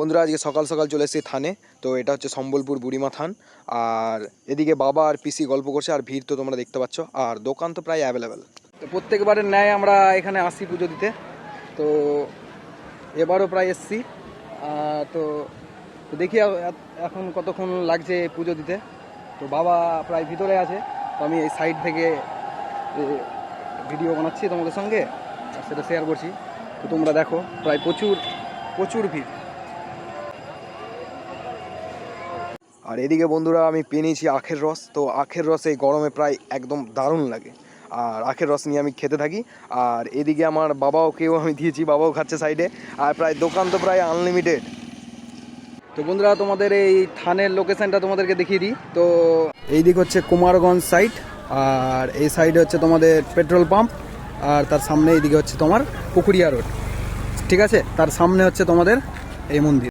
বন্ধুরা আজকে সকাল সকাল চলে এসেছি থানে। তো এটা হচ্ছে সম্বলপুর বুড়িমা থান। আর এদিকে বাবা আর পিসি গল্প করছে, আর ভিড় তো তোমরা দেখতে পাচ্ছ, আর দোকান তো প্রায় অ্যাভেলেবেল। তো প্রত্যেকবারের ন্যায় আমরা এখানে আসি পুজো দিতে। তো এবারও প্রায় এসছি। তো দেখি এখন কতক্ষণ লাগছে পুজো দিতে। তো বাবা প্রায় ভিতরে আছে, তো আমি এই সাইড থেকে ভিডিও বানাচ্ছি তোমাদের সঙ্গে, আর সেটা শেয়ার করছি। তো তোমরা দেখো প্রায় প্রচুর ভিড়। আর এদিকে বন্ধুরা আমি পেয়ে নিয়েছি আখের রস। তো আখের রস এই গরমে প্রায় একদম দারুণ লাগে, আর আখের রস নিয়ে আমি খেতে থাকি। আর এদিকে আমার বাবাকেও আমি দিয়েছি, বাবাও খাচ্ছে সাইডে। আর প্রায় দোকান তো প্রায় আনলিমিটেড। তো বন্ধুরা তোমাদের এই থানের লোকেশনটা তোমাদেরকে দেখিয়ে দিই। তো এই দিক হচ্ছে কুমারগঞ্জ সাইড, আর এই সাইডে হচ্ছে তোমাদের পেট্রোল পাম্প, আর তার সামনে এইদিকে হচ্ছে তোমার পুকুরিয়া রোড। ঠিক আছে, তার সামনে হচ্ছে তোমাদের এই মন্দির।